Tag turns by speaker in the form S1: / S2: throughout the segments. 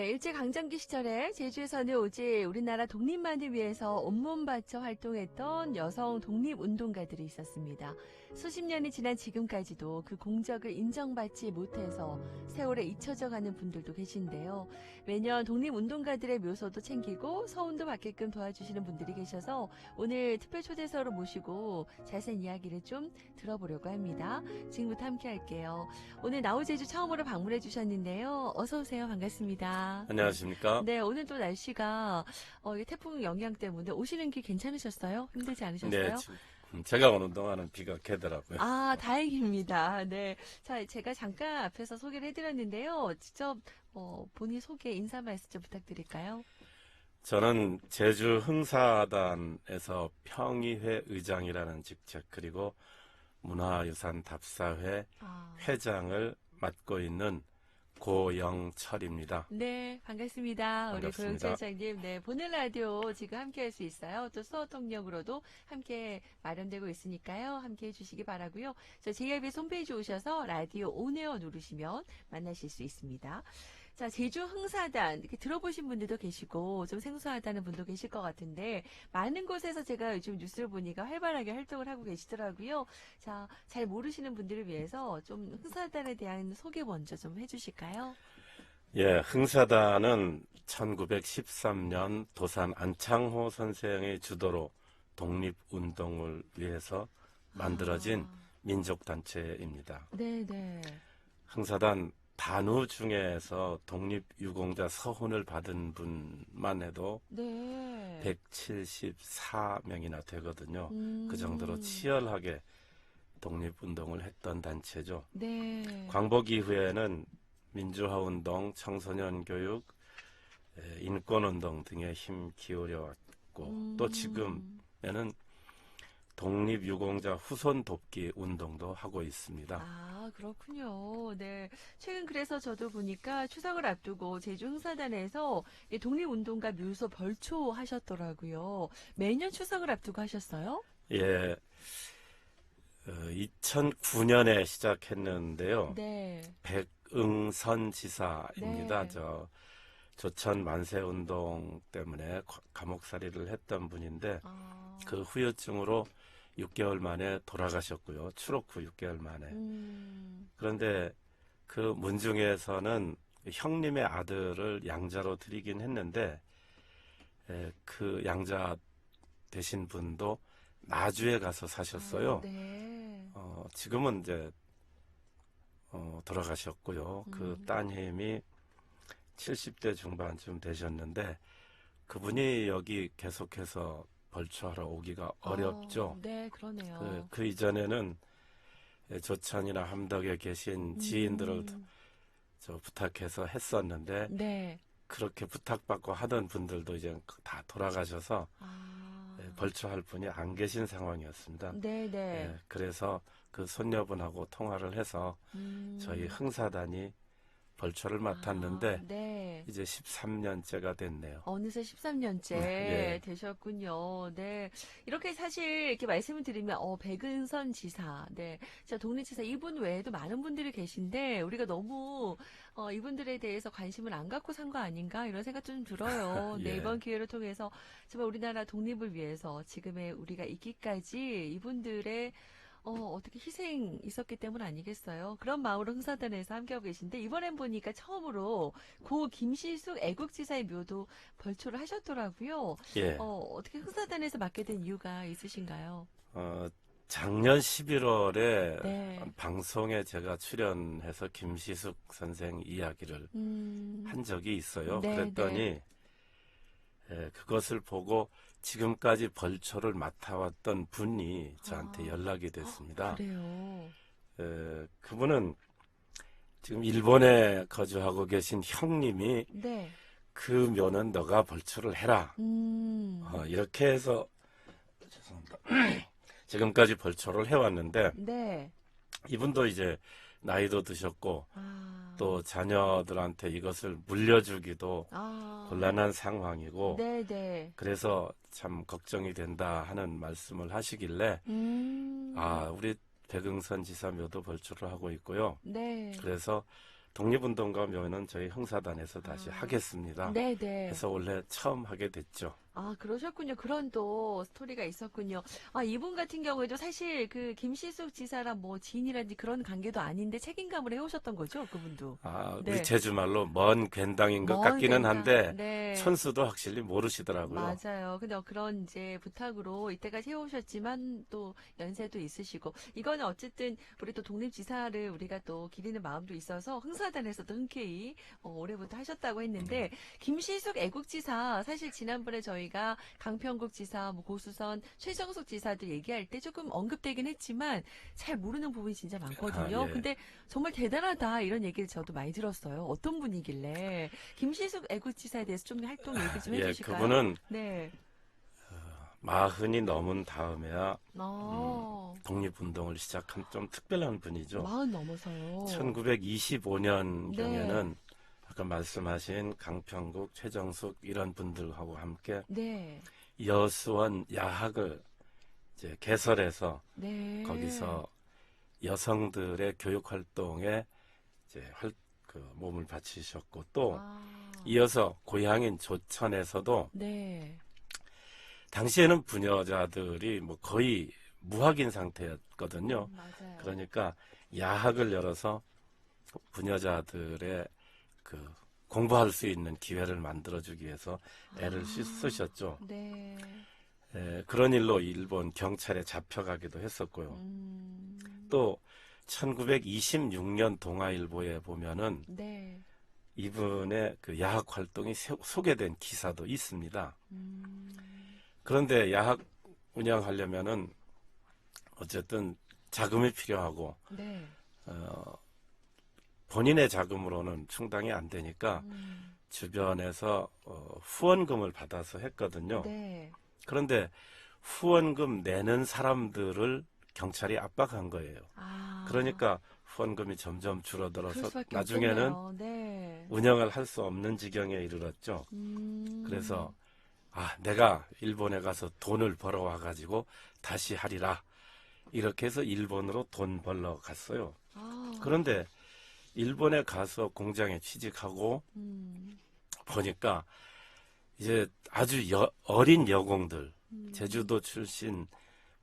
S1: 네, 일제강점기 시절에 제주에서는 오직 우리나라 독립만을 위해서 온몸 바쳐 활동했던 여성 독립운동가들이 있었습니다. 수십 년이 지난 지금까지도 그 공적을 인정받지 못해서 세월에 잊혀져 가는 분들도 계신데요. 매년 독립운동가들의 묘소도 챙기고 서운도 받게끔 도와주시는 분들이 계셔서 오늘 특별 초대서로 모시고 자세한 이야기를 좀 들어보려고 합니다. 지금부터 함께 할게요. 오늘 나우제주 처음으로 방문해 주셨는데요. 어서 오세요. 반갑습니다.
S2: 안녕하십니까?
S1: 네, 오늘 또 날씨가 이 태풍 영향 때문에 오시는 길 괜찮으셨어요? 힘들지
S2: 네,
S1: 않으셨어요?
S2: 지금 제가 오는 동안은 비가 개더라고요.
S1: 아, 다행입니다. 네. 자, 제가 잠깐 앞에서 소개를 해드렸는데요. 직접 본인 소개 인사 말씀 좀 부탁드릴까요?
S2: 저는 제주 흥사단에서 평의회 의장이라는 직책 그리고 문화유산 답사회
S1: 아,
S2: 회장을 맡고 있는 고영철입니다.
S1: 네, 반갑습니다. 우리
S2: 반갑습니다.
S1: 고영철장님, 네, 보는 라디오 지금 함께 할 수 있어요. 또 수어 통역으로도 함께 마련되고 있으니까요. 함께 해주시기 바라고요. 저 JIBS 홈페이지 오셔서 라디오 온에어 누르시면 만나실 수 있습니다. 자, 제주 흥사단, 이렇게 들어보신 분들도 계시고, 좀 생소하다는 분도 계실 것 같은데, 많은 곳에서 제가 요즘 뉴스를 보니까 활발하게 활동을 하고 계시더라고요. 자, 잘 모르시는 분들을 위해서 좀 흥사단에 대한 소개 먼저 좀 해주실까요?
S2: 예, 흥사단은 1913년 도산 안창호 선생의 주도로 독립운동을 위해서 만들어진
S1: 아,
S2: 민족단체입니다.
S1: 네네.
S2: 흥사단 단우 중에서 독립유공자 서훈을 받은 분만 해도
S1: 네.
S2: 174명이나 되거든요. 그 정도로
S1: 음,
S2: 치열하게 독립운동을 했던 단체죠.
S1: 네.
S2: 광복 이후에는 민주화운동, 청소년교육, 인권운동 등에 힘 기울여 왔고 또
S1: 음,
S2: 지금에는 독립유공자 후손 돕기 운동도 하고 있습니다.
S1: 아, 그렇군요. 네. 최근 그래서 저도 보니까 추석을 앞두고 제주 흥사단에서 이 독립운동가 묘소 벌초 하셨더라고요. 매년 추석을 앞두고 하셨어요?
S2: 예, 2009년에 시작했는데요.
S1: 네.
S2: 백응선 지사입니다.
S1: 네.
S2: 조천 만세운동 때문에 감옥살이를 했던 분인데
S1: 아,
S2: 그 후유증으로 6개월 만에 돌아가셨고요. 추록 후 6개월 만에. 그런데 그 문중에서는 형님의 아들을 양자로 드리긴 했는데 그 양자 되신 분도 나주에 가서
S1: 아,
S2: 사셨어요.
S1: 네.
S2: 지금은 이제 돌아가셨고요. 그
S1: 음,
S2: 따님이 70대 중반쯤 되셨는데 그분이 여기 계속해서 벌초하러 오기가 어렵죠.
S1: 네, 그러네요.
S2: 그 이전에는 조천이나 함덕에 계신 지인들을
S1: 음,
S2: 저 부탁해서 했었는데
S1: 네.
S2: 그렇게 부탁받고 하던 분들도 이제 다 돌아가셔서
S1: 아,
S2: 벌초할 분이 안 계신 상황이었습니다.
S1: 네네.
S2: 그래서 그 손녀분하고 통화를 해서 저희
S1: 음,
S2: 흥사단이 벌초를
S1: 아,
S2: 맡았는데
S1: 네.
S2: 이제 13년째가 됐네요.
S1: 어느새
S2: 네,
S1: 13년째
S2: 예,
S1: 되셨군요. 네. 이렇게 사실 이렇게 말씀을 드리면, 백은선 지사, 네. 자, 독립지사 이분 외에도 많은 분들이 계신데, 우리가 너무, 이분들에 대해서 관심을 안 갖고 산 거 아닌가? 이런 생각 좀 들어요. 네.
S2: 예,
S1: 이번 기회를 통해서 정말 우리나라 독립을 위해서 지금의 우리가 있기까지 이분들의 어떻게 희생 있었기 때문 아니겠어요? 그런 마음으로 흥사단에서 함께하고 계신데, 이번엔 보니까 처음으로 고 김시숙 애국지사의 묘도 벌초를 하셨더라고요.
S2: 예.
S1: 어떻게 흥사단에서 맡게 된 이유가 있으신가요?
S2: 어, 작년 11월에
S1: 네.
S2: 방송에 제가 출연해서 김시숙 선생 이야기를
S1: 음,
S2: 한 적이 있어요.
S1: 네, 네.
S2: 그랬더니 그것을 보고 지금까지 벌초를 맡아왔던 분이 저한테
S1: 아,
S2: 연락이
S1: 헉,
S2: 됐습니다.
S1: 그래요.
S2: 그분은 지금 일본에 거주하고 계신 형님이
S1: 네.
S2: 그 묘는 너가 벌초를 해라.
S1: 음,
S2: 이렇게 해서 죄송합니다. 지금까지 벌초를 해왔는데
S1: 네.
S2: 이분도 이제 나이도 드셨고
S1: 아,
S2: 또 자녀들한테 이것을 물려주기도
S1: 아,
S2: 곤란한 상황이고
S1: 네, 네.
S2: 그래서 참 걱정이 된다 하는 말씀을 하시길래
S1: 음,
S2: 우리 백응선 지사 묘도 벌초를 하고 있고요.
S1: 네.
S2: 그래서 독립운동가 묘는 저희 흥사단에서 다시 하겠습니다.
S1: 네네.
S2: 해서 원래 처음 하게 됐죠.
S1: 아, 그러셨군요. 그런 또 스토리가 있었군요. 아, 이분 같은 경우에도 사실 그 김시숙 지사랑 뭐 지인이라든지 그런 관계도 아닌데 책임감을 해오셨던 거죠, 그분도.
S2: 우리
S1: 네.
S2: 제주말로 먼 괜당인 것
S1: 먼
S2: 같기는
S1: 괜당.
S2: 한데
S1: 네.
S2: 천수도 확실히 모르시더라고요.
S1: 맞아요. 근데 그런 이제 부탁으로 이때까지 해오셨지만 또 연세도 있으시고 이거는 어쨌든 우리 또 독립지사를 우리가 또 기리는 마음도 있어서 흥사단에서도 흔쾌히 올해부터 하셨다고 했는데 김시숙 애국지사 사실 지난번에 저희가 강평국 지사, 뭐 고수선, 최정숙 지사도 얘기할 때 조금 언급되긴 했지만 잘 모르는 부분이 진짜 많거든요.
S2: 예.
S1: 근데 정말 대단하다 이런 얘기를 저도 많이 들었어요. 어떤 분이길래 김시숙 애국지사에 대해서 좀 활동 얘기 좀
S2: 예,
S1: 해주실까요?
S2: 그분은
S1: 네.
S2: 마흔이 넘은 다음에야
S1: 어,
S2: 독립운동을 시작한 좀 특별한 분이죠.
S1: 40 넘어서요.
S2: 1925년경에는
S1: 네.
S2: 아까 말씀하신 강평국, 최정숙 이런 분들하고 함께
S1: 네.
S2: 여수원 야학을 이제 개설해서
S1: 네.
S2: 거기서 여성들의 교육 활동에 이제 그 몸을 바치셨고 또
S1: 아,
S2: 이어서 고향인 조천에서도
S1: 네.
S2: 당시에는 부녀자들이 뭐 거의 무학인 상태였거든요.
S1: 맞아요.
S2: 그러니까 야학을 열어서 부녀자들의 그 공부할 수 있는 기회를 만들어주기 위해서 애를 쓰셨죠.
S1: 네.
S2: 그런 일로 일본 경찰에 잡혀가기도 했었고요. 또 1926년 동아일보에 보면은
S1: 네.
S2: 이분의 그 야학 활동이 소개된 기사도 있습니다.
S1: 음,
S2: 그런데 야학 운영하려면은 어쨌든 자금이 필요하고
S1: 네.
S2: 본인의 자금으로는 충당이 안 되니까 주변에서 후원금을 받아서 했거든요.
S1: 네.
S2: 그런데 후원금 내는 사람들을 경찰이 압박한 거예요.
S1: 아,
S2: 그러니까 후원금이 점점
S1: 그럴
S2: 줄어들어서
S1: 수밖에
S2: 나중에는
S1: 없겠네요. 네.
S2: 운영을 할 수 없는 지경에 이르렀죠. 그래서 내가 일본에 가서 돈을 벌어와 가지고 다시 하리라. 이렇게 해서 일본으로 돈 벌러 갔어요.
S1: 아,
S2: 그런데 일본에 가서 공장에 취직하고 보니까 이제 아주 어린 여공들, 제주도 출신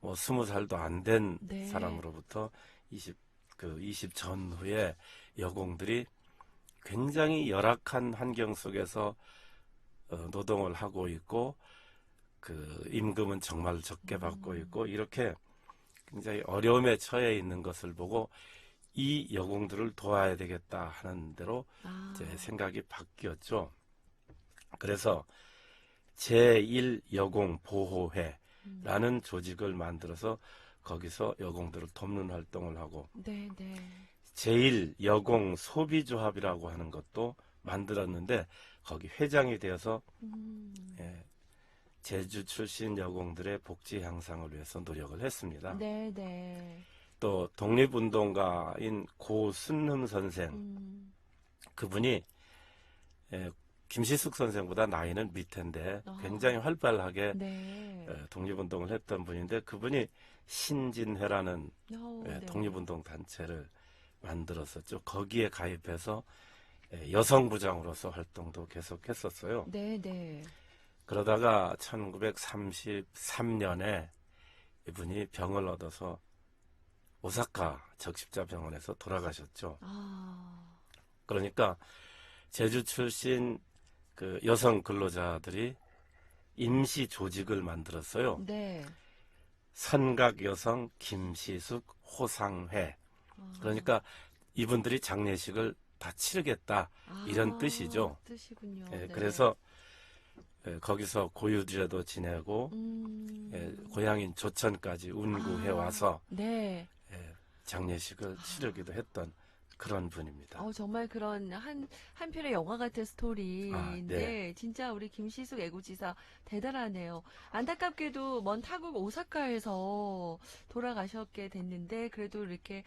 S2: 뭐 20살도 안 된
S1: 네.
S2: 사람으로부터 20 전후의 여공들이 굉장히 열악한 환경 속에서 노동을 하고 있고 그 임금은 정말 적게 받고 있고 이렇게 굉장히 어려움에 처해 있는 것을 보고 이 여공들을 도와야 되겠다 하는 대로 제 생각이 바뀌었죠. 그래서 제1여공 보호회라는 조직을 만들어서 거기서 여공들을 돕는 활동을 하고
S1: 네, 네.
S2: 제1여공 소비조합이라고 하는 것도 만들었는데 거기 회장이 되어서 제주 출신 여공들의 복지 향상을 위해서 노력을 했습니다.
S1: 네, 네.
S2: 또 독립운동가인 고순흠 선생 그분이 김시숙 선생보다 나이는 밑인데 굉장히 활발하게
S1: 네.
S2: 독립운동을 했던 분인데 그분이 신진회라는
S1: 네.
S2: 독립운동 단체를 만들었었죠. 거기에 가입해서 여성부장으로서 활동도 계속했었어요.
S1: 네, 네.
S2: 그러다가 1933년에 이분이 병을 얻어서 오사카 적십자병원에서 돌아가셨죠. 그러니까 제주 출신 그 여성 근로자들이 임시 조직을 만들었어요.
S1: 네.
S2: 선각 여성 김시숙 호상회. 그러니까 이분들이 장례식을 다 치르겠다 이런 뜻이죠.
S1: 뜻이군요.
S2: 예,
S1: 네.
S2: 그래서 거기서 고유제도 지내고 고향인 조천까지 운구해 와서
S1: 네.
S2: 장례식을 치르기도 했던 그런 분입니다.
S1: 정말 그런 한 편의 영화 같은 스토리인데,
S2: 네.
S1: 진짜 우리 김시숙 애구지사 대단하네요. 안타깝게도 먼 타국 오사카에서 돌아가셨게 됐는데, 그래도 이렇게,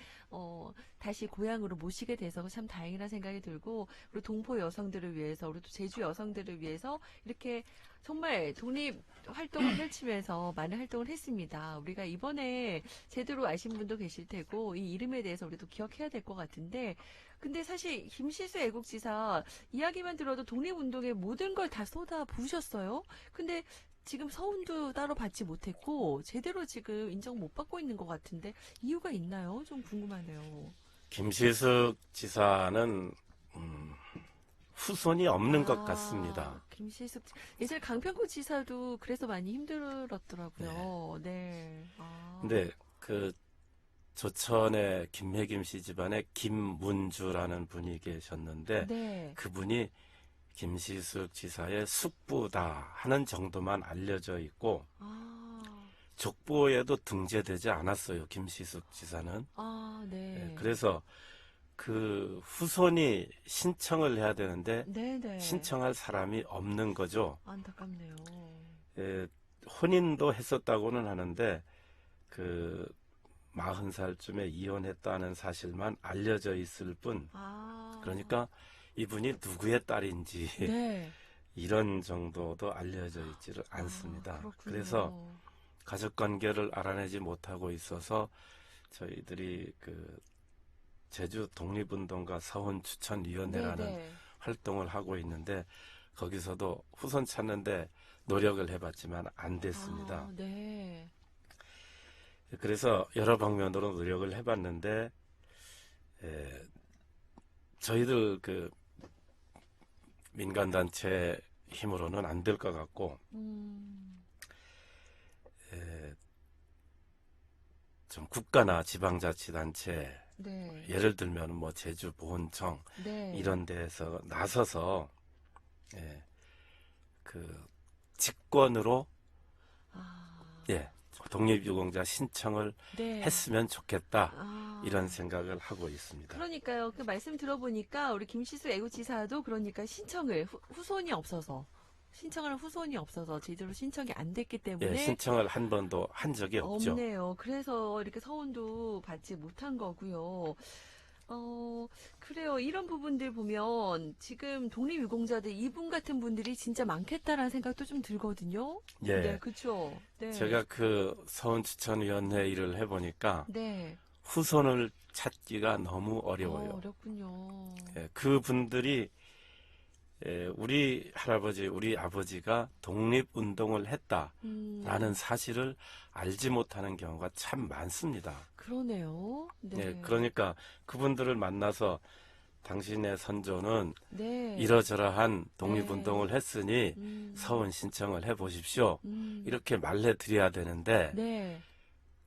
S1: 다시 고향으로 모시게 돼서 참 다행이라는 생각이 들고, 우리 동포 여성들을 위해서, 우리 또 제주 여성들을 위해서, 이렇게 정말 독립 활동을 펼치면서 많은 활동을 했습니다. 우리가 이번에 제대로 아신 분도 계실 테고 이 이름에 대해서 우리도 기억해야 될 것 같은데 근데 사실 김시수 애국지사 이야기만 들어도 독립운동에 모든 걸 다 쏟아 부으셨어요. 근데 지금 서운도 따로 받지 못했고 제대로 지금 인정 못 받고 있는 것 같은데 이유가 있나요? 좀 궁금하네요.
S2: 김시숙 지사는 후손이 없는 것 같습니다.
S1: 김시숙 예전에 강평구 지사도 그래서 많이 힘들었더라고요. 네.
S2: 근데 그 조천의 김혜김 씨 집안에 김문주라는 분이 계셨는데
S1: 네.
S2: 그분이 김시숙 지사의 숙부다 하는 정도만 알려져 있고 족보에도 등재되지 않았어요. 김시숙 지사는.
S1: 네.
S2: 그래서 그 후손이 신청을 해야 되는데
S1: 네네.
S2: 신청할 사람이 없는 거죠.
S1: 안타깝네요.
S2: 혼인도 했었다고는 하는데 그 40살쯤에 이혼했다는 사실만 알려져 있을 뿐 그러니까 이분이 누구의 딸인지
S1: 네.
S2: 이런 정도도 알려져 있지를 않습니다.
S1: 그렇군요.
S2: 그래서 가족관계를 알아내지 못하고 있어서 저희들이 그 제주 독립운동가 서훈추천위원회라는
S1: 네네.
S2: 활동을 하고 있는데 거기서도 후손 찾는데 노력을 해봤지만 안 됐습니다.
S1: 네.
S2: 그래서 여러 방면으로 노력을 해봤는데 저희들 그 민간단체 힘으로는 안 될 것 같고 좀 국가나 지방자치단체
S1: 네.
S2: 예를 들면 뭐 제주보훈청
S1: 네.
S2: 이런 데에서 나서서 그 직권으로 독립유공자 신청을
S1: 네.
S2: 했으면 좋겠다 이런 생각을 하고 있습니다.
S1: 그러니까요. 그 말씀 들어보니까 우리 김시수 애국지사도 그러니까 신청을 후손이 없어서 신청할 후손이 없어서 제대로 신청이 안 됐기 때문에
S2: 신청을 한 번도 한 적이 없죠.
S1: 없네요. 그래서 이렇게 서운도 받지 못한 거고요. 그래요. 이런 부분들 보면 지금 독립유공자들 이분 같은 분들이 진짜 많겠다라는 생각도 좀 들거든요. 네, 그렇죠. 네.
S2: 제가 그 서훈추천위원회 일을 해보니까
S1: 네.
S2: 후손을 찾기가 너무 어려워요.
S1: 어렵군요.
S2: 그분들이 우리 할아버지, 우리 아버지가 독립운동을 했다라는 사실을 알지 못하는 경우가 참 많습니다.
S1: 그러네요. 네.
S2: 그러니까 그분들을 만나서 당신의 선조는
S1: 네.
S2: 이러저러한 독립운동을 했으니 서훈 신청을 해보십시오. 이렇게 말해드려야 되는데
S1: 네.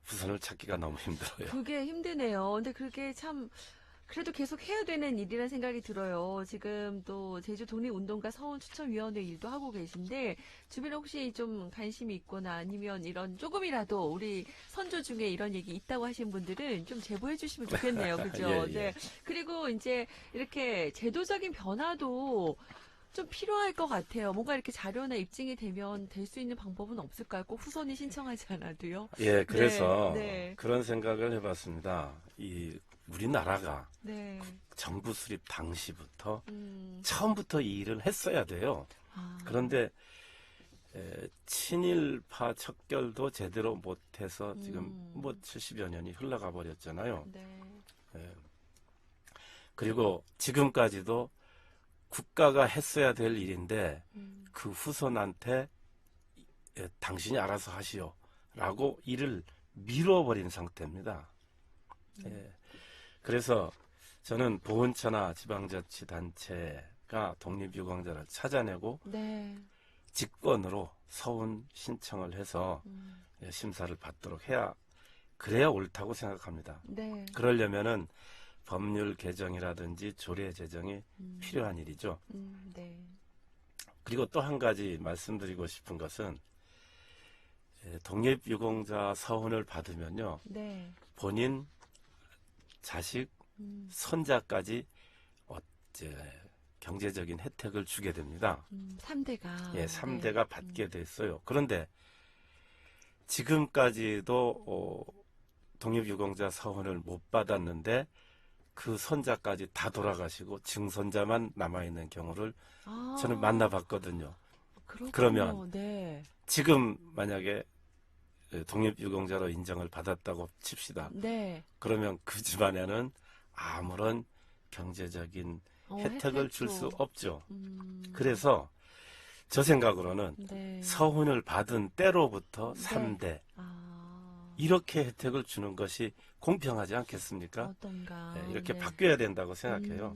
S2: 후손을 찾기가 너무 힘들어요.
S1: 그게 힘드네요. 근데 그게 참 그래도 계속 해야 되는 일이라는 생각이 들어요. 지금 또 제주 독립운동가 서훈추천위원회 일도 하고 계신데 주변에 혹시 좀 관심이 있거나 아니면 이런 조금이라도 우리 선조 중에 이런 얘기 있다고 하신 분들은 좀 제보해 주시면 좋겠네요. 그죠?
S2: 예.
S1: 네. 그리고 이제 이렇게 제도적인 변화도 좀 필요할 것 같아요. 뭔가 이렇게 자료나 입증이 되면 될 수 있는 방법은 없을까요? 꼭 후손이 신청하지 않아도요.
S2: 그래서
S1: 네.
S2: 그런 생각을 해봤습니다. 우리나라가
S1: 네.
S2: 정부 수립 당시부터 처음부터 이 일을 했어야 돼요. 그런데 친일파 척결도 제대로 못해서 지금 뭐 70여 년이 흘러가 버렸잖아요.
S1: 네.
S2: 그리고 지금까지도 국가가 했어야 될 일인데 그 후손한테 당신이 알아서 하시오 라고 일을 밀어버린 상태입니다. 그래서 저는 보훈처나 지방자치단체가 독립유공자를 찾아내고
S1: 네.
S2: 직권으로 서훈 신청을 해서 심사를 받도록 해야 그래야 옳다고 생각합니다.
S1: 네.
S2: 그러려면은 법률 개정이라든지 조례 제정이 필요한 일이죠.
S1: 네.
S2: 그리고 또 한 가지 말씀드리고 싶은 것은 독립유공자 서훈을 받으면요.
S1: 네.
S2: 본인 자식, 손자까지 경제적인 혜택을 주게 됩니다.
S1: 3대가.
S2: 3대가 받게 됐어요. 그런데 지금까지도 독립유공자 서훈을 못 받았는데 그 손자까지 다 돌아가시고 증손자만 남아있는 경우를 저는 만나봤거든요.
S1: 그렇군요.
S2: 그러면
S1: 네.
S2: 지금 만약에 독립유공자로 인정을 받았다고 칩시다.
S1: 네.
S2: 그러면 그 집안에는 아무런 경제적인 혜택을 줄 수
S1: 혜택도.
S2: 없죠. 그래서 저 생각으로는
S1: 네.
S2: 서훈을 받은 때로부터
S1: 네.
S2: 3대
S1: 아,
S2: 이렇게 혜택을 주는 것이 공평하지 않겠습니까?
S1: 어떤가.
S2: 네, 이렇게
S1: 네.
S2: 바뀌어야 된다고 생각해요.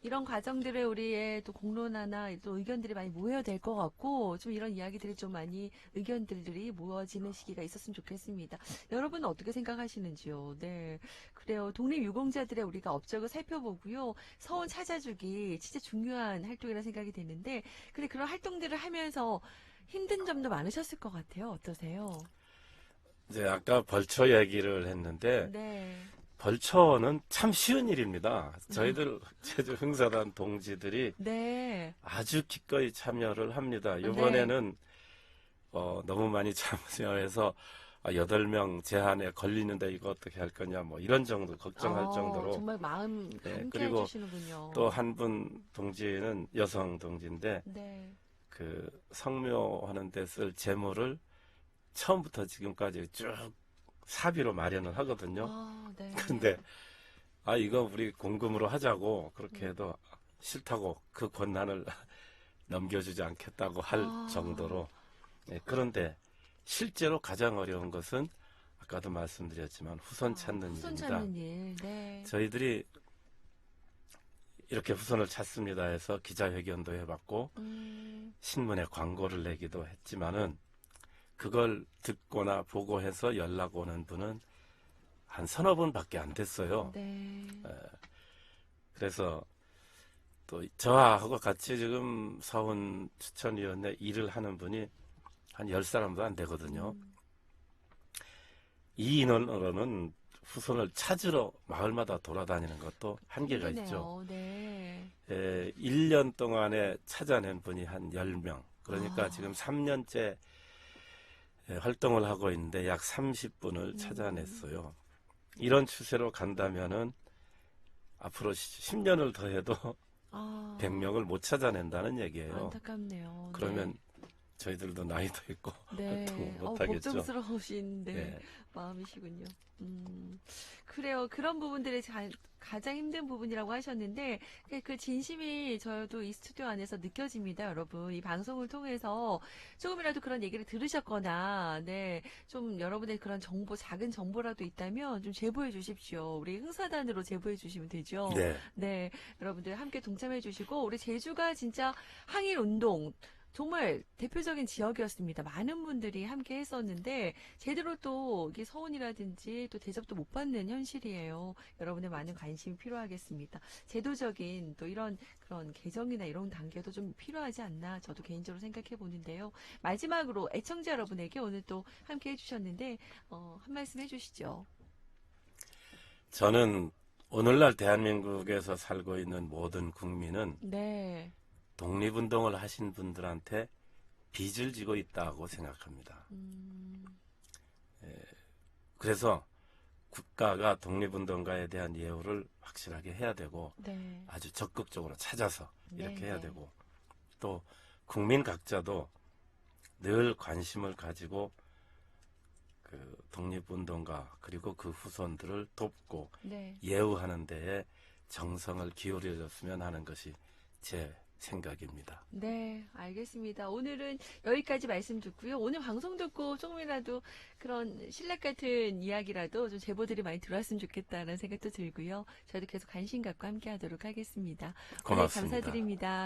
S1: 이런 과정들에 우리의 또 공론화나 또 의견들이 많이 모여야 될 것 같고, 좀 이런 이야기들이 좀 많이 의견들이 모여지는 시기가 있었으면 좋겠습니다. 여러분은 어떻게 생각하시는지요? 네. 그래요. 독립유공자들의 우리가 업적을 살펴보고요. 서원 찾아주기 진짜 중요한 활동이라 생각이 되는데, 근데 그런 활동들을 하면서 힘든 점도 많으셨을 것 같아요. 어떠세요?
S2: 이제 아까 벌초 얘기를 했는데
S1: 네.
S2: 벌초는 참 쉬운 일입니다. 저희들 제주 흥사단 동지들이
S1: 네.
S2: 아주 기꺼이 참여를 합니다.
S1: 네.
S2: 이번에는 너무 많이 참여해서 8명 제한에 걸리는데 이거 어떻게 할 거냐 뭐 이런 정도 걱정할 정도로
S1: 정말 마음
S2: 네,
S1: 함께
S2: 그리고
S1: 해주시는군요.
S2: 또 한 분 동지는 여성 동지인데
S1: 네.
S2: 그 성묘하는 데 쓸 재물을 처음부터 지금까지 쭉 사비로 마련을 하거든요.
S1: 네.
S2: 근데 이거 우리 공금으로 하자고 그렇게 해도 싫다고 그 권한을 넘겨주지 않겠다고 할 정도로 네, 그런데 실제로 가장 어려운 것은 아까도 말씀드렸지만 후손 찾는
S1: 후손
S2: 일입니다.
S1: 찾는 일. 네.
S2: 저희들이 이렇게 후손을 찾습니다 해서 기자회견도 해봤고 신문에 광고를 내기도 했지만은 그걸 듣거나 보고해서 연락 오는 분은 한 서너 분밖에 안 됐어요.
S1: 네.
S2: 그래서 또 저하고 같이 지금 서훈 추천위원회 일을 하는 분이 한 10사람도 안 되거든요. 이 인원으로는 후손을 찾으러 마을마다 돌아다니는 것도 한계가 있죠.
S1: 네.
S2: 1년 동안에 찾아낸 분이 한 10명. 그러니까 지금 3년째 활동을 하고 있는데 약 30분을 찾아냈어요. 이런 추세로 간다면은 앞으로 10년을 더해도 100명을 못 찾아낸다는 얘기예요.
S1: 안타깝네요.
S2: 그러면 저희들도 나이도 있고
S1: 네.
S2: 활동을 못 하겠죠.
S1: 걱정스러우신 마음이시군요. 그래요. 그런 부분들이 가장 힘든 부분이라고 하셨는데 그 진심이 저도 이 스튜디오 안에서 느껴집니다, 여러분. 이 방송을 통해서 조금이라도 그런 얘기를 들으셨거나 좀 여러분의 그런 정보, 작은 정보라도 있다면 좀 제보해 주십시오. 우리 흥사단으로 제보해 주시면 되죠. 네. 여러분들 함께 동참해 주시고 우리 제주가 진짜 항일 운동 정말 대표적인 지역이었습니다. 많은 분들이 함께 했었는데 제대로 또 이게 서훈이라든지 또 대접도 못 받는 현실이에요. 여러분의 많은 관심이 필요하겠습니다. 제도적인 또 이런 그런 개정이나 이런 단계도 좀 필요하지 않나 저도 개인적으로 생각해 보는데요. 마지막으로 애청자 여러분에게 오늘 또 함께 해주셨는데 한 말씀 해주시죠.
S2: 저는 오늘날 대한민국에서 살고 있는 모든 국민은 독립운동을 하신 분들한테 빚을 지고 있다고 생각합니다. 그래서 국가가 독립운동가에 대한 예우를 확실하게 해야 되고 아주 적극적으로 찾아서 이렇게 해야 되고 또 국민 각자도 늘 관심을 가지고 그 독립운동가 그리고 그 후손들을 돕고 예우하는 데에 정성을 기울여줬으면 하는 것이 제 생각입니다.
S1: 네, 알겠습니다. 오늘은 여기까지 말씀 듣고요. 오늘 방송 듣고 조금이라도 그런 신락 같은 이야기라도 좀 제보들이 많이 들어왔으면 좋겠다라는 생각도 들고요. 저희도 계속 관심 갖고 함께 하도록 하겠습니다.
S2: 고맙습니다.
S1: 오늘 감사드립니다.